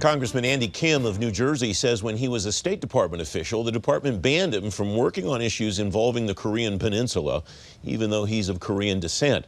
Congressman Andy Kim of New Jersey says when he was a State Department official, the department banned him from working on issues involving the Korean Peninsula, even though he's of Korean descent.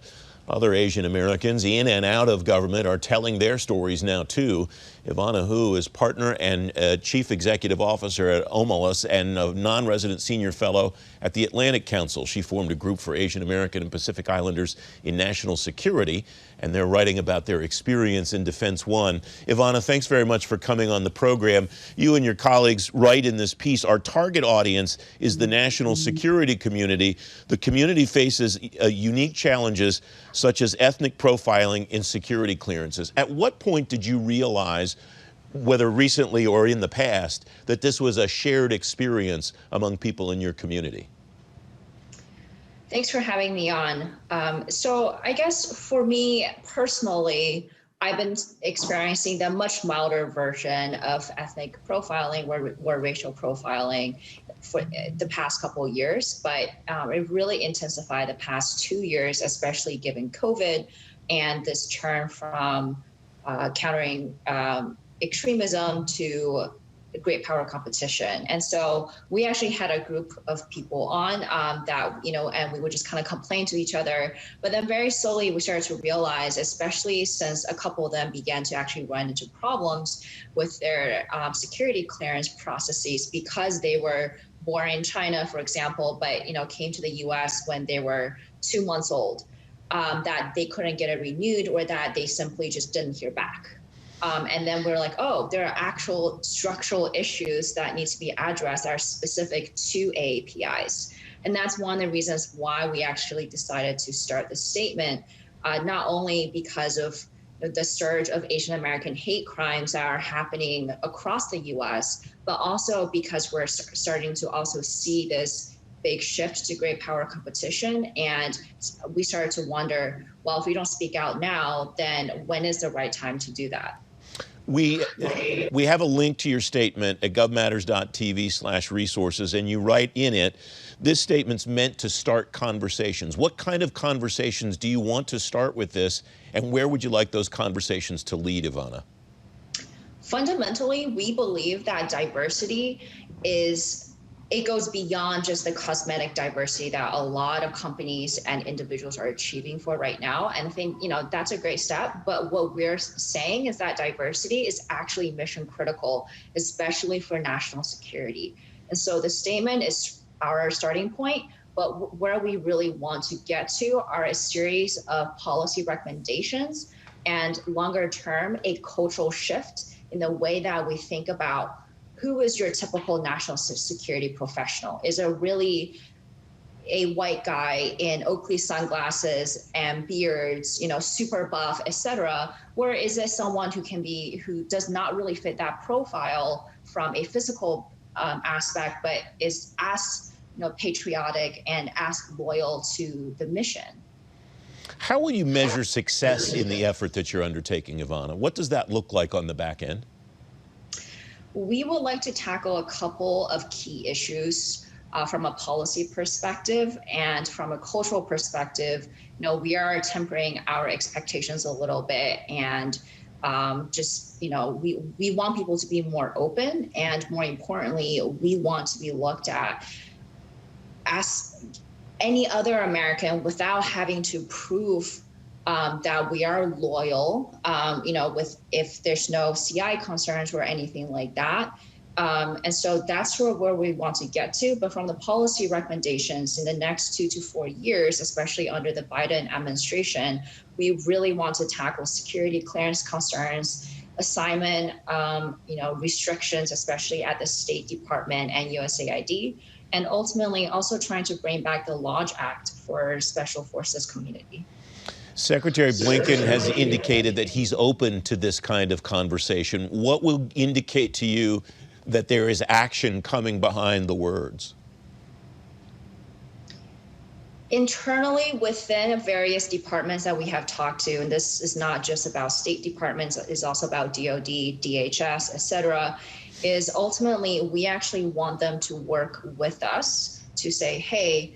Other Asian Americans in and out of government are telling their stories now, too. Evanna Hu is partner and chief executive officer at Omelas and a non-resident senior fellow at the Atlantic Council. She formed a group for Asian American and Pacific Islanders in national security, and they're writing about their experience in Defense One. Evanna, thanks very much for coming on the program. You and your colleagues write in this piece, our target audience is the national security community. The community faces unique challenges such as ethnic profiling and security clearances. At what point did you realize, whether recently or in the past, that this was a shared experience among people in your community? Thanks for having me on. So I guess for me personally, I've been experiencing the much milder version of ethnic profiling or racial profiling for the past couple of years, but it really intensified the past 2 years, especially given COVID and this turn from countering extremism to great power competition. And so we actually had a group of people on that, and we would just kind of complain to each other. But then very slowly we started to realize, especially since a couple of them began to actually run into problems with their security clearance processes because they were born in China, for example, but came to the US when they were 2 months old, that they couldn't get it renewed or that they simply just didn't hear back. And then we're like, oh, there are actual structural issues that need to be addressed that are specific to AAPIs. And that's one of the reasons why we actually decided to start the statement, not only because of the surge of Asian American hate crimes that are happening across the US, but also because we're starting to also see this big shift to great power competition. And we started to wonder, well, if we don't speak out now, then when is the right time to do that? We have a link to your statement at govmatters.tv/resources, and you write in it, this statement's meant to start conversations. What kind of conversations do you want to start with this, and where would you like those conversations to lead, Evanna? Fundamentally, we believe that diversity it goes beyond just the cosmetic diversity that a lot of companies and individuals are achieving for right now. And I think, that's a great step. But what we're saying is that diversity is actually mission critical, especially for national security. And so the statement is our starting point, but where we really want to get to are a series of policy recommendations and longer term, a cultural shift in the way that we think about who is your typical national security professional? Is it really a white guy in Oakley sunglasses and beards, super buff, etc.? Or is it someone who does not really fit that profile from a physical aspect, but is as patriotic and as loyal to the mission? How will you measure success in the effort that you're undertaking, Evanna? What does that look like on the back end? We would like to tackle a couple of key issues from a policy perspective and from a cultural perspective. We are tempering our expectations a little bit, and we want people to be more open, and more importantly, we want to be looked at as any other American without having to prove that we are loyal, if there's no CI concerns or anything like that. And so that's where we want to get to. But from the policy recommendations in the next 2 to 4 years, especially under the Biden administration, we really want to tackle security clearance concerns, assignment, restrictions, especially at the State Department and USAID, and ultimately also trying to bring back the Lodge Act for Special Forces community. Secretary Blinken has indicated that he's open to this kind of conversation. What will indicate to you that there is action coming behind the words? Internally within various departments that we have talked to, and this is not just about state departments, it's also about DOD, DHS, et cetera, is ultimately we actually want them to work with us to say, hey,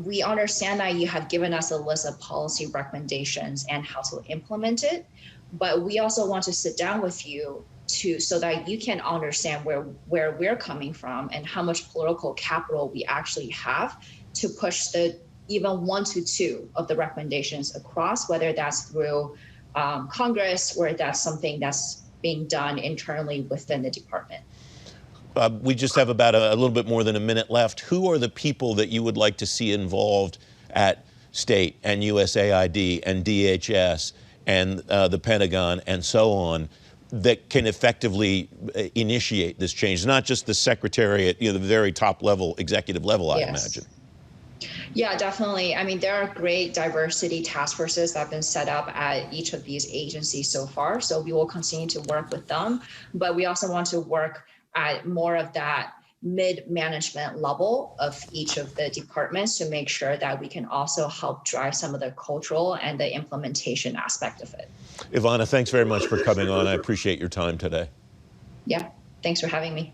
we understand that you have given us a list of policy recommendations and how to implement it, but we also want to sit down with you so that you can understand where we're coming from and how much political capital we actually have to push the even 1 to 2 of the recommendations across, whether that's through Congress or that's something that's being done internally within the department. We just have about a little bit more than a minute left. Who are the people that you would like to see involved at state and USAID and DHS and the Pentagon and so on that can effectively initiate this change? Not just the secretary at the very top level, executive level, I imagine. Yeah, definitely. I mean, there are great diversity task forces that have been set up at each of these agencies so far. So we will continue to work with them, but we also want to work at more of that mid-management level of each of the departments to make sure that we can also help drive some of the cultural and the implementation aspect of it. Evanna, thanks very much for coming on. I appreciate your time today. Yeah, thanks for having me.